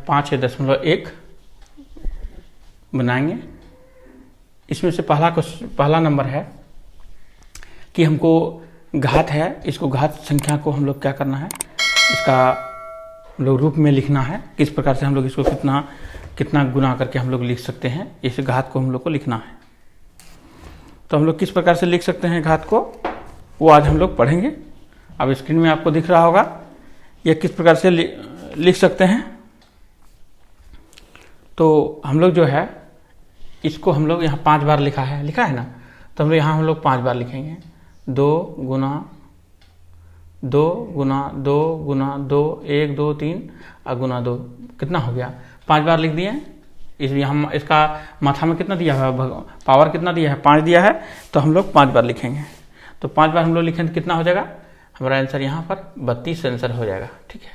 5.1 बनाएंगे। इसमें से पहला नंबर है कि हमको घात है, इसको घात संख्या को हम लोग क्या करना है, इसका हम लोग रूप में लिखना है। किस प्रकार से हम लोग इसको कितना गुना करके हम लोग लिख सकते हैं, इस घात को हम लोग को लिखना है। तो हम लोग किस प्रकार से लिख सकते हैं घात को, वो आज हम लोग पढ़ेंगे। अब स्क्रीन में आपको दिख रहा होगा ये किस प्रकार से लिख सकते हैं। तो हम लोग जो है इसको हम लोग यहाँ 5 बार लिखा है ना, तो हम लोग यहाँ हम लोग 5 बार लिखेंगे। 2 गुना 2 गुना 2 गुना 2, 1 2 3 और गुना 2, कितना हो गया, 5 बार लिख दिए। इसलिए हम इसका माथा में कितना दिया है, पावर कितना दिया है, 5 दिया है, तो हम लोग 5 बार लिखेंगे। तो 5 बार हम लोग लिखेंगे तो कितना हो जाएगा, हमारा आंसर यहाँ पर 32 आंसर हो जाएगा। ठीक है,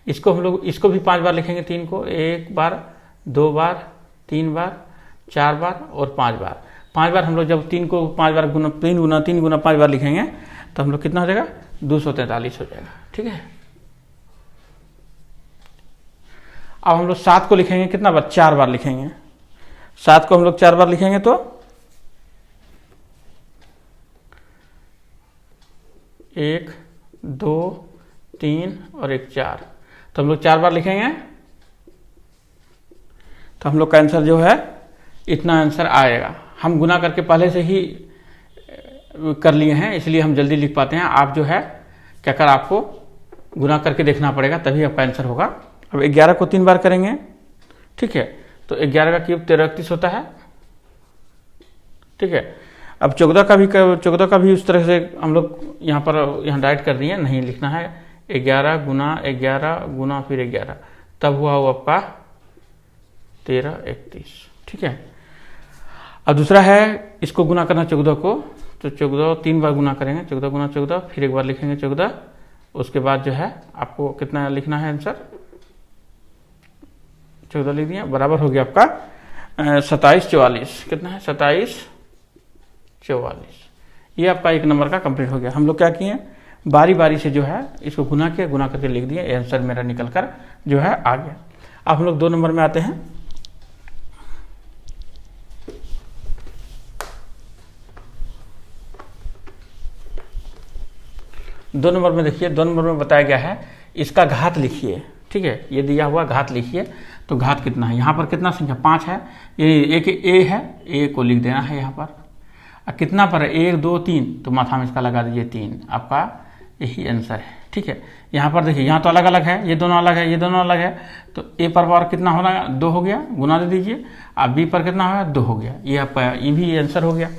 इसको हम लोग इसको भी 5 बार लिखेंगे, 3 को 1 बार 2 बार 3 बार 4 बार और 5 बार। 5 बार हम लोग जब 3 को 5 बार गुना 3 गुना 5 बार लिखेंगे तो हम लोग कितना हो जाएगा, 243 हो जाएगा। ठीक है, अब हम लोग 7 को लिखेंगे कितना बार, 4 बार लिखेंगे। 7 को हम लोग 4 बार लिखेंगे तो 1 2 3 और 1 4, तो हम लोग 4 बार लिखेंगे तो हम लोग का आंसर जो है इतना आंसर आएगा। हम गुना करके पहले से ही कर लिए हैं, इसलिए हम जल्दी लिख पाते हैं। आप जो है क्या कर, आपको गुना करके देखना पड़ेगा, तभी आपका आंसर होगा। अब 11 को 3 बार करेंगे, ठीक है, तो 11 का क्यूब 1331 होता है। ठीक है, अब 14 का भी उस तरह से हम लोग यहाँ डायरेक्ट कर दिए, नहीं लिखना है। 11 गुना फिर 11, तब हुआ वो आपका 1331। ठीक है, अब दूसरा है इसको गुना करना 14 को, तो 14 3 बार गुना करेंगे, 14 गुना 14, फिर एक बार लिखेंगे 14, उसके बाद जो है आपको कितना लिखना है आंसर, 14 लिख दिया, बराबर हो गया आपका 2744। कितना है, 2744। ये आपका 1 नंबर का कंप्लीट हो गया। हम लोग क्या किए, बारी बारी से जो है इसको गुना करके लिख दिए, आंसर मेरा निकल कर जो है आ गया। अब हम लोग 2 नंबर में आते हैं। 2 नंबर में देखिए, 2 नंबर में बताया गया है इसका घात लिखिए। ठीक है, ये दिया हुआ घात लिखिए, तो घात कितना है, यहाँ पर कितना संख्या 5 है, ये एक ए है, ए को लिख देना है यहाँ पर। कितना पर है, 1 2 3, तो माथा में इसका लगा दीजिए 3, आपका यही आंसर है। ठीक है, यहाँ पर देखिए, यहाँ तो अलग अलग है, ये दोनों अलग है, ये दोनों अलग है, तो ए पर पावर कितना होना, 2 हो गया, गुना दे दीजिए। अब बी पर कितना होगा, 2 हो गया, ये आपका ये भी आंसर हो गया।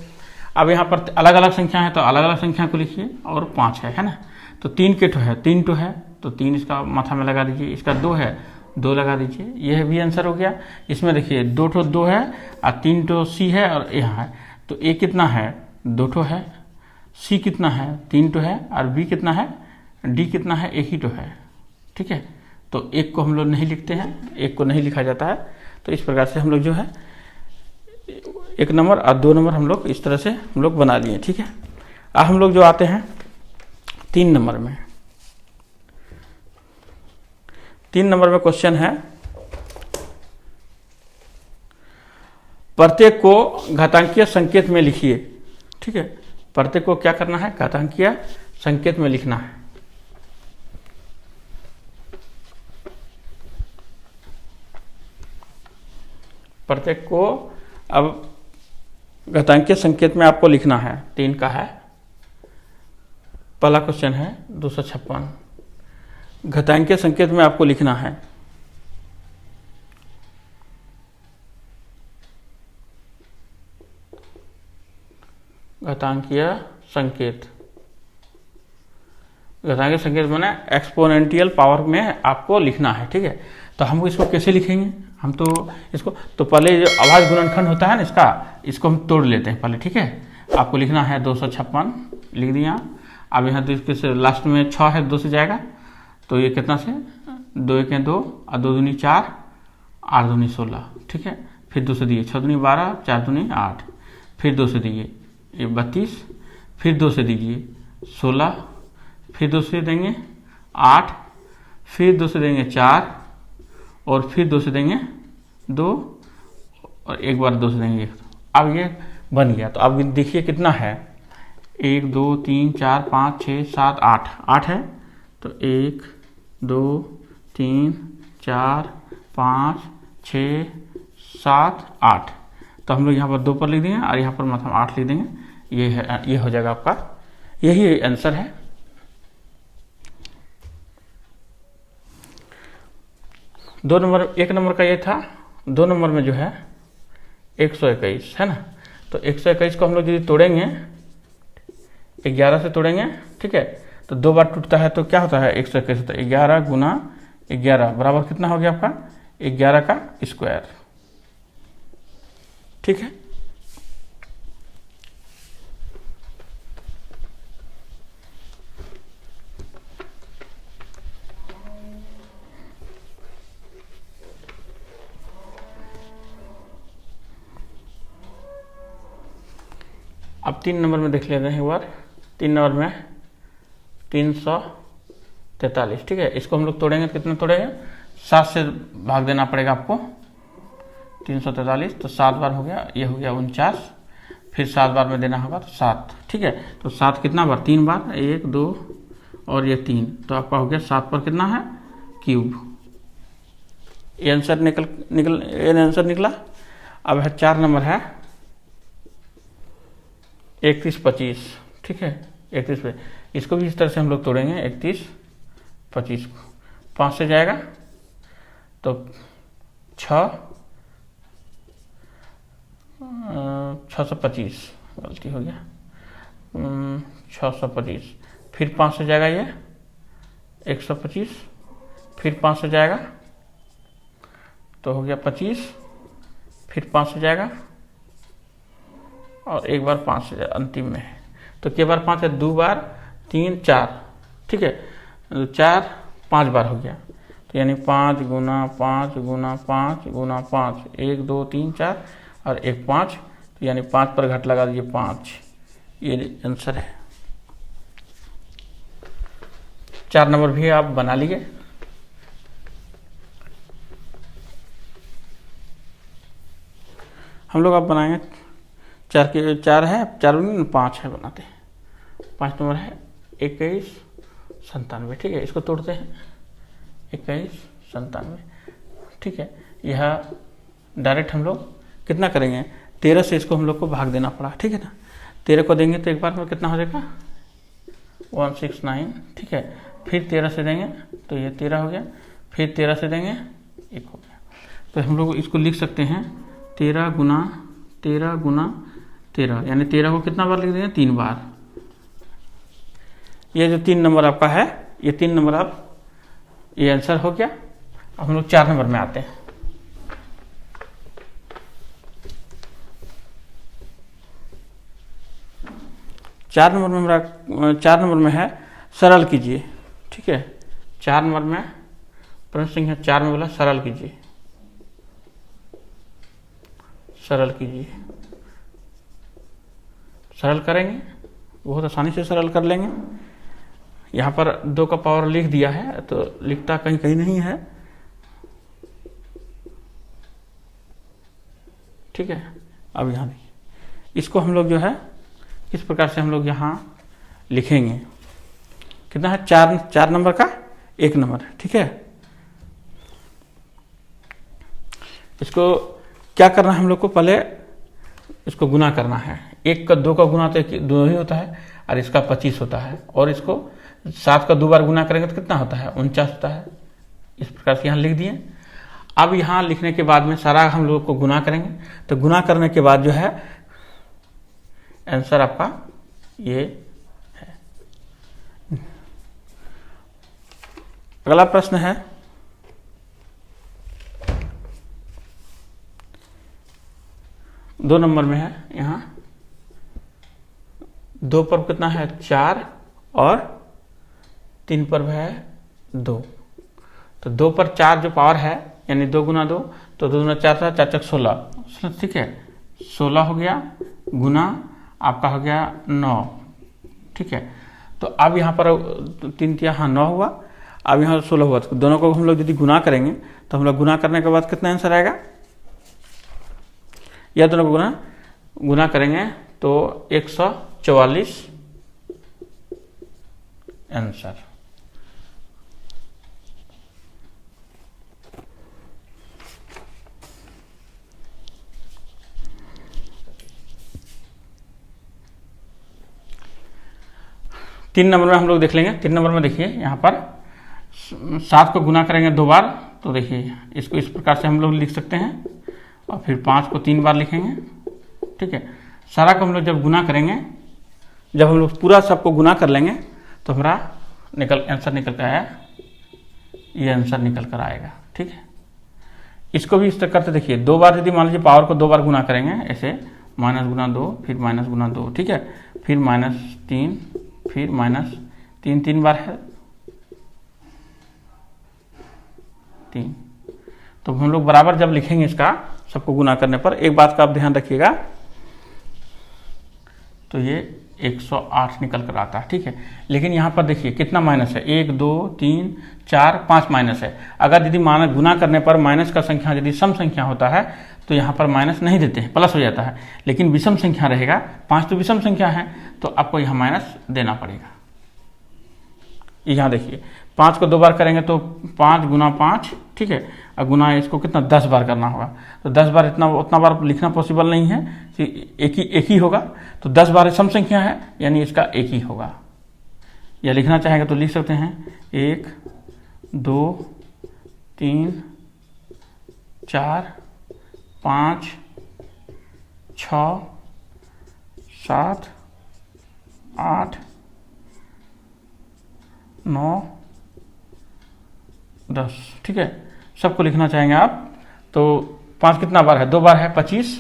अब यहाँ पर अलग अलग संख्या है, तो अलग अलग संख्या को लिखिए, और 5 है ना, तो 3 के तो है, 3 तो है, तो 3 इसका माथा में लगा दीजिए, इसका 2 है, 2 लगा दीजिए, यह भी आंसर हो गया। इसमें देखिए 2 ठो 2 है और 3 ठो सी है और यहाँ है, तो ए कितना है, 2 ठो है, सी कितना है, 3 ठो है, और बी कितना है, डी कितना है, 1 ही ठो है। ठीक है, तो 1 को हम लोग नहीं लिखते हैं, 1 को नहीं लिखा जाता है। तो इस प्रकार से हम लोग जो है 1 नंबर और 2 नंबर हम लोग इस तरह से हम लोग बना लिए। ठीक है, अब हम लोग जो आते हैं 3 नंबर में। 3 नंबर में क्वेश्चन है, प्रत्येक को घातांकीय संकेत में लिखिए। ठीक है, प्रत्येक को क्या करना है, घातांकीय संकेत में लिखना है। प्रत्येक को अब घातांकीय संकेत में आपको लिखना है। 3 का है, पहला क्वेश्चन है 256, घातांकीय संकेत में आपको लिखना है। घातांकीय संकेत माने एक्सपोनेंशियल पावर में आपको लिखना है। ठीक है, तो हम इसको कैसे लिखेंगे, हम तो इसको तो पहले जो आवाज गुणनखंड होता है ना इसको हम तोड़ लेते हैं पहले। ठीक है, आपको लिखना है 256, लिख दिया। अब यहाँ तो इसके लास्ट में 6 है, 2 से जाएगा, तो ये कितना से 2 1 2 और 2 दूनी 4, 8 दूनी 16। ठीक है, फिर 2 से दिए 6 दूनी 12, 4 दूनी 8, फिर 2 से दिए ये 32, फिर 2 से दीजिए 16, फिर 2 से देंगे 8, फिर 2 से देंगे 4 और फिर 2 से देंगे 2 और एक बार 2 से देंगे 1। अब ये बन गया। तो अब देखिए कितना है, 1 2 3 4 5 6 7 8, 8 है। तो 1 2 3 4 5 6 7 8, तो हम लोग यहाँ पर 2 पर लिख देंगे और यहाँ पर मतलब 8 लिख देंगे। ये है, ये हो जाएगा आपका, यही आंसर है। दो नंबर, 1 नंबर का ये था। 2 नंबर में जो है 121 है ना। तो 121 को हम लोग यदि तोड़ेंगे 11 से तोड़ेंगे, ठीक है, तो 2 बार टूटता है तो क्या होता है 121 होता है। 11 गुना 11 बराबर कितना हो गया आपका 11 का स्क्वायर, ठीक है। अब 3 नंबर में देख लेते हैं एक बार। 3 नंबर में 343, ठीक है। इसको हम लोग तोड़ेंगे तो कितना तोड़ेंगे, 7 से भाग देना पड़ेगा आपको। 343 तो 7 बार हो गया, ये हो गया 49, फिर 7 बार में देना होगा तो 7, ठीक है। तो 7 कितना बार, 3 बार, 1 2 और ये 3, तो आपका हो गया 7 पर कितना है क्यूब। ये आंसर निकला। अब है 4 नंबर है 31 25, ठीक है। 31 पे इसको भी इस तरह से हम लोग तोड़ेंगे। 31 25 को 5 से जाएगा तो 625, गलती हो गया, 625, फिर 5 से जाएगा ये 125, फिर 5 से जाएगा तो हो गया 25, फिर 5 से जाएगा और एक बार 5 से जाएगा अंतिम में। तो के बार 5 है, 2 बार 3 4, ठीक है। 4 5 बार हो गया, तो यानी 5 गुना 5 गुना 5 गुना 5, 1 2 3 4 और 1 5, तो यानी 5 पर घट लगा दीजिए 5, ये आंसर है। 4 नंबर भी आप बना लीजिए। हम लोग आप बनाएंगे 4 के 4 है, 4 में 5 है, बनाते हैं। 5 नंबर है 21 97, ठीक है। इसको तोड़ते हैं 21 97, ठीक है। यह डायरेक्ट हम लोग कितना करेंगे, 13 से इसको हम लोग को भाग देना पड़ा, ठीक है ना। 13 को देंगे तो एक बार में कितना हो जाएगा 169, ठीक है। फिर 13 से देंगे तो ये 13 हो गया, फिर 13 से देंगे 1 हो गया। तो हम लोग इसको लिख सकते हैं 13 गुना 13, यानी 13 को कितना बार लिख देंगे 3 बार। ये जो 3 नंबर आपका है, ये 3 नंबर आप, ये आंसर हो गया। अब हम लोग 4 नंबर में आते हैं। चार नंबर में है सरल कीजिए, ठीक है। 4 नंबर में प्रश्न संख्या 4 में बोला सरल कीजिए, सरल कीजिए। सरल करेंगे, बहुत आसानी से सरल कर लेंगे। यहाँ पर 2 का पावर लिख दिया है तो लिखता कहीं कहीं नहीं है, ठीक है। अब यहाँ देखिए, इसको हम लोग जो है किस प्रकार से हम लोग यहाँ लिखेंगे। कितना है 4 नंबर का 1 नंबर, ठीक है। इसको क्या करना है हम लोग को, पहले इसको गुना करना है। 1 का 2 का गुना तो 2 ही होता है और इसका 25 होता है, और इसको 7 का 2 बार गुना करेंगे तो कितना होता है 49 होता है। इस प्रकार से यहाँ लिख दिए। अब यहाँ लिखने के बाद में सारा हम लोग को गुना करेंगे, तो गुना करने के बाद जो है आंसर आपका ये है। अगला प्रश्न है 2 नंबर में है। यहाँ 2 पर कितना है 4 और 3 पर है 2, तो 2 पर 4 जो पावर है यानी 2 गुना 2, तो 2 गुना 4 था, 4 4 16, ठीक है। 16 हो गया, गुना आपका हो गया 9, ठीक है। तो अब यहाँ पर 3 हाँ 9 हुआ। अब यहाँ 16 हुआ, तो दोनों को हम लोग यदि गुना करेंगे तो हम लोग गुना करने के बाद कितना आंसर आएगा, या दोनों को गुना करेंगे तो 144 आंसर। तीन नंबर में हम लोग देख लेंगे। 3 नंबर में देखिए यहाँ पर 7 को गुना करेंगे 2 बार, तो देखिए इसको इस प्रकार से हम लोग लिख सकते हैं, और फिर 5 को 3 बार लिखेंगे। ठीक है, सारा को हम लोग जब गुना करेंगे, जब हम लोग पूरा सबको गुना कर लेंगे तो हमारा आंसर निकल कर आया, ये आंसर निकल कर आएगा। ठीक है, इसको भी इस तरह करते देखिए, 2 बार यदि मान लीजिए पावर को 2 बार गुना करेंगे, ऐसे माइनस गुना 2 फिर माइनस गुना 2, ठीक है, फिर -3 फिर -3 3 बार है 3। तो हम लोग बराबर जब लिखेंगे इसका सबको गुना करने पर, एक बात का आप ध्यान रखिएगा, तो ये 108 निकल कर आता है। ठीक है, लेकिन यहाँ पर देखिए कितना माइनस है, 1 2 3 4 5 माइनस है। अगर यदि माइनस गुना करने पर माइनस का संख्या यदि सम संख्या होता है तो यहाँ पर माइनस नहीं देते हैं, प्लस हो जाता है। लेकिन विषम संख्या रहेगा, 5 तो विषम संख्या है, तो आपको यहाँ माइनस देना पड़ेगा। यहाँ देखिए 5 को 2 बार करेंगे तो 5 गुना 5, ठीक है, और गुना इसको कितना 10 बार करना होगा, तो 10 बार उतना बार लिखना पॉसिबल नहीं है, एक ही होगा। तो 10 बार सम संख्या है, यानी इसका एक ही होगा। या लिखना चाहेंगे तो लिख सकते हैं 1 2 3 4 5 6 7 8 9 10। ठीक है, सबको लिखना चाहेंगे आप तो 5 कितना बार है, 2 बार है 25,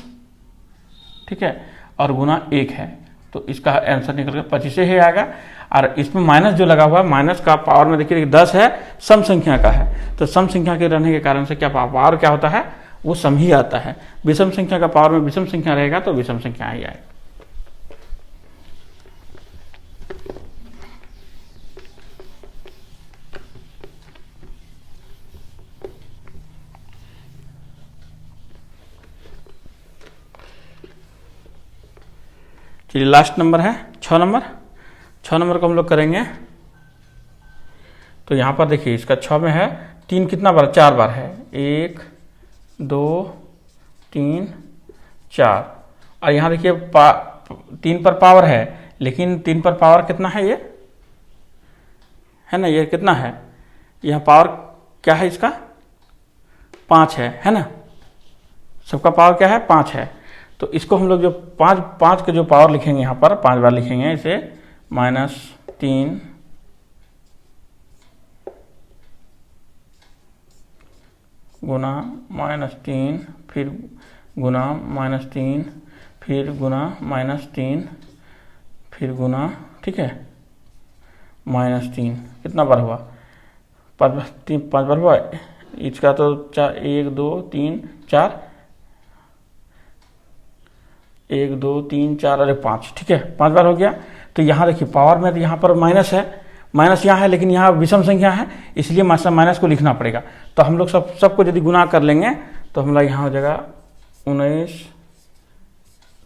ठीक है, और गुना 1 है, तो इसका आंसर निकल कर 25 ही आएगा। और इसमें माइनस जो लगा हुआ है, माइनस का पावर में देखिए 10 है, सम संख्या का है, तो सम संख्या के रहने के कारण से क्या पावर क्या होता है, वो सम ही आता है। विषम संख्या का पावर में विषम संख्या रहेगा तो विषम संख्या ही आएगा। चलिए लास्ट नंबर है 6 नंबर। 6 नंबर को हम लोग करेंगे तो यहाँ पर देखिए इसका 6 में है 3 कितना बार, 4 बार है, 1 2 3 4। और यहाँ देखिए 3 पर पावर है, लेकिन 3 पर पावर कितना है, ये है ना, ये कितना है, यहाँ पावर क्या है इसका 5 है ना, सबका पावर क्या है 5 है। तो इसको हम लोग जो 5 के जो पावर लिखेंगे, यहाँ पर 5 बार लिखेंगे इसे, -3 गुना -3 फिर गुना -3 फिर गुना -3 फिर गुना, ठीक है, -3 कितना बार हुआ, 5 बार हुआ इसका, तो 1 2 3 4 1 2 3 4 अरे 5, ठीक है, 5 बार हो गया। तो यहाँ देखिए पावर में तो यहाँ पर माइनस है, माइनस यहाँ है, लेकिन यहाँ विषम संख्या है, इसलिए माइनस को लिखना पड़ेगा। तो हम लोग सबको यदि गुना कर लेंगे तो हम लोग यहाँ हो जाएगा 19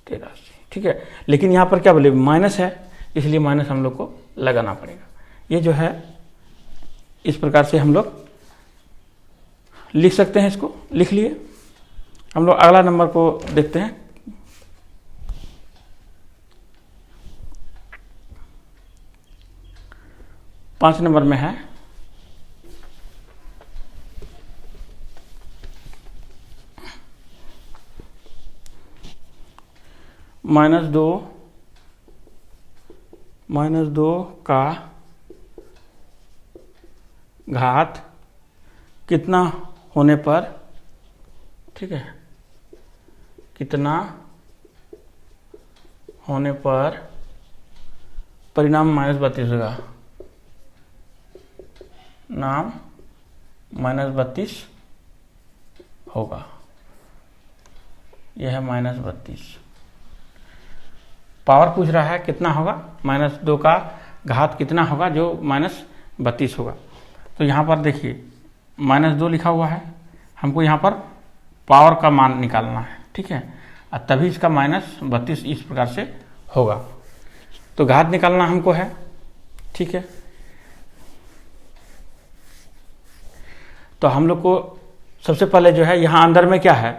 83, ठीक है। लेकिन यहाँ पर क्या बोले माइनस है, इसलिए माइनस हम लोग को लगाना पड़ेगा। ये जो है इस प्रकार से हम लोग लिख सकते हैं, इसको लिख लिए। हम लोग अगला नंबर को देखते हैं। पाँच नंबर में है -2 का घात कितना होने पर, ठीक है, कितना होने पर परिणाम -32 होगा, नाम -32 होगा। यह है -32। पावर पूछ रहा है कितना होगा, -2 का घात कितना होगा जो -32 होगा। तो यहाँ पर देखिए -2 लिखा हुआ है, हमको यहाँ पर पावर का मान निकालना है, ठीक है, और तभी इसका -32 इस प्रकार से होगा। तो घात निकालना हमको है, ठीक है। तो हम लोग को सबसे पहले जो है यहाँ अंदर में क्या है,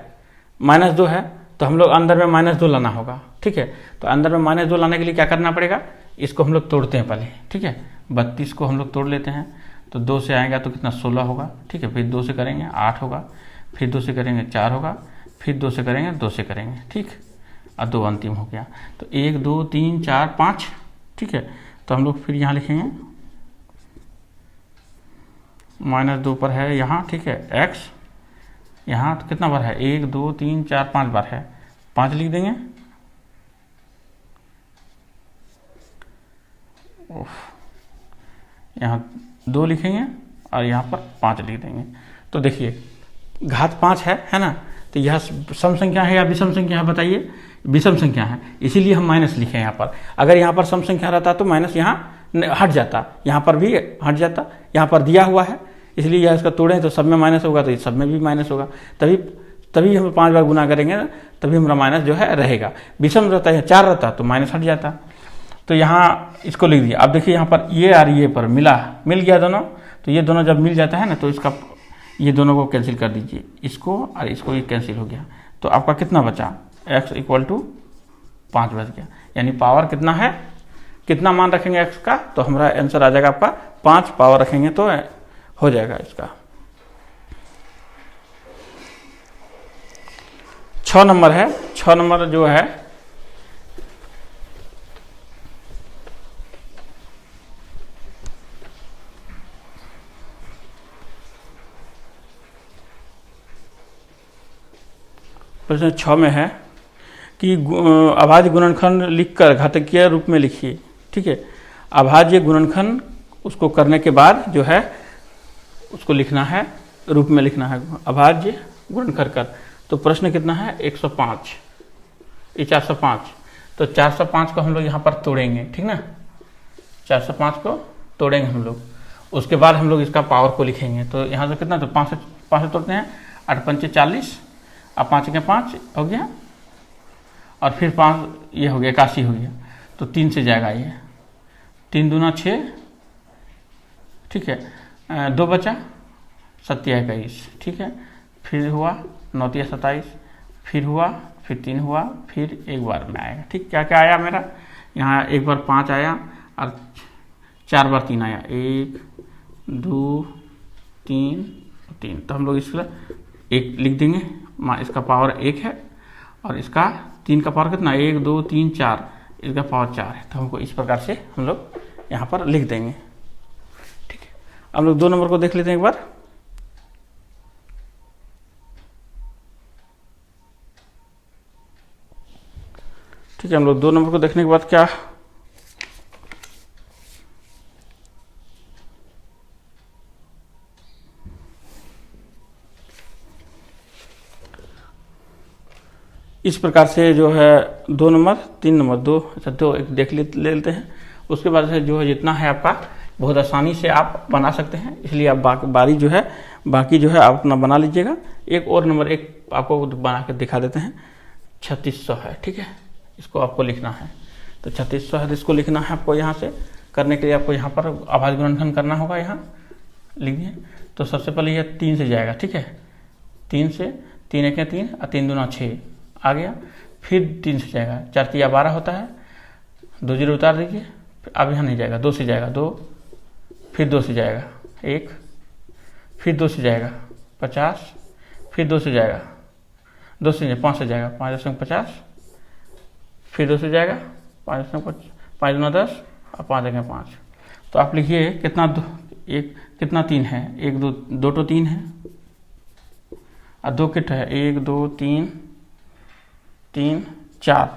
-2 है, तो हम लोग अंदर में -2 लाना होगा, ठीक है। तो अंदर में -2 लाने के लिए क्या करना पड़ेगा, इसको हम लोग तोड़ते हैं पहले, ठीक है। 32 को हम लोग तोड़ लेते हैं, तो 2 से आएगा तो कितना 16 होगा, ठीक है। फिर 2 से करेंगे 8 होगा, फिर 2 से करेंगे 4 होगा, फिर 2 से करेंगे 2 से करेंगे, ठीक। और 2 अंतिम हो गया, तो 1 2 3 4 5, ठीक है। तो हम लोग फिर यहाँ लिखेंगे -2 पर है यहाँ, ठीक है, x यहाँ तो कितना बार है, 1 2 3 4 5 बार है, 5 लिख देंगे। यहाँ 2 लिखेंगे और यहाँ पर 5 लिख देंगे। तो देखिए घात 5 है ना। तो यह सम संख्या है या विषम संख्या है, बताइए। विषम संख्या है, इसीलिए हम माइनस लिखे यहाँ पर। अगर यहाँ पर सम संख्या रहता तो माइनस यहाँ हट जाता, यहाँ पर भी हट जाता, यहाँ पर दिया हुआ है इसलिए यह इसका तोड़ें तो सब में माइनस होगा, तो इस सब में भी माइनस होगा, तभी हम 5 बार गुना करेंगे ना, तभी हमारा माइनस जो है रहेगा। विषम रहता है 4 रहता तो माइनस हट जाता। तो यहाँ इसको लिख दिया। अब देखिए यहाँ पर ये और ये पर मिल गया दोनों, तो ये दोनों जब मिल जाता है ना तो इसका ये दोनों को कैंसिल कर दीजिए, इसको और इसको, ये कैंसिल हो गया। तो आपका कितना बचा, x = 5 बच गया। यानी पावर कितना है, कितना मान रखेंगे x का, तो हमारा आंसर आ जाएगा आपका 5 पावर रखेंगे तो हो जाएगा इसका। 6 नंबर है, 6 नंबर जो है प्रश्न 6 में है कि अभाज्य गुणनखंड लिखकर घातकीय रूप में लिखिए, ठीक है। अभाज्य गुणनखंड उसको करने के बाद जो है उसको लिखना है, रूप में लिखना है अभाज्य गुणनखंड कर। तो प्रश्न कितना है, 105, ये 405। तो 405 को हम लोग यहाँ पर तोड़ेंगे, ठीक ना। 405 को तोड़ेंगे हम लोग, उसके बाद हम लोग इसका पावर को लिखेंगे। तो यहाँ से कितना, तो 5 से तोड़ते हैं, 8 पंचे 40, अब 5 के 5 हो गया, और फिर 5 ये हो गया 81 हो गया। तो 3 से जाएगा ये, 3 दूना 6, ठीक है, 2 बचा 7 या 21, ठीक है। फिर हुआ 9 या 27, फिर हुआ, फिर 3 हुआ, फिर एक बार में आएगा, ठीक। क्या क्या आया मेरा, यहाँ एक बार 5 आया और 4 बार 3 आया, 1 2 3 3। तो हम लोग इसका 1 लिख देंगे, इसका पावर 1 है, और इसका 3 का पावर कितना, 1 2 3 4, इसका पावर 4 है। तो हमको इस प्रकार से हम लोग यहाँ पर लिख देंगे, ठीक है। हम लोग 2 नंबर को देख लेते हैं एक बार। ठीक है, हम लोग 2 नंबर को देखने के बाद क्या, इस प्रकार से जो है 2 नंबर 3 नंबर 2, अच्छा 2 एक देख लेते हैं। उसके बाद से जो है जितना है आपका बहुत आसानी से आप बना सकते हैं, इसलिए आप बाकी जो है आप अपना बना लीजिएगा। एक और नंबर एक आपको बना के दिखा देते हैं, 3600 है, ठीक है, इसको आपको लिखना है। तो 3600 है, तो इसको लिखना है आपको। यहाँ से करने के लिए आपको यहाँ पर अभाज्य गुणनखंड करना होगा, यहाँ लिखिए। तो सबसे पहले यह 3 से जाएगा, ठीक है, 3 से, 3 1 3 और 3 दूना 6 आ गया। फिर 3 से जाएगा, 4 3 12 होता है, 2 0 उतार दीजिए। अब यहाँ नहीं जाएगा, 2 से जाएगा 2, फिर 2 से जाएगा 1, फिर 2 से जाएगा 50, फिर 2 से जाएगा 2 से 5 से जाएगा 5.50, फिर 2 से जाएगा 5 दूना 10 और 5 1 5। तो आप लिखिए कितना, कितना 3 है, 1 2 तो 3 है और 2 किट है, 1 2 3 3 4,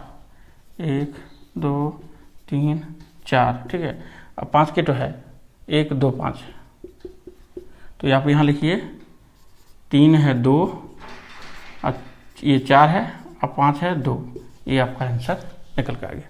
1 2 3 4, ठीक है। अब 5 किट है, 1 2 5। तो आप यहाँ लिखिए 3 है 2 और ये 4 है और 5 है 2, ये आपका आंसर निकल कर आ गया।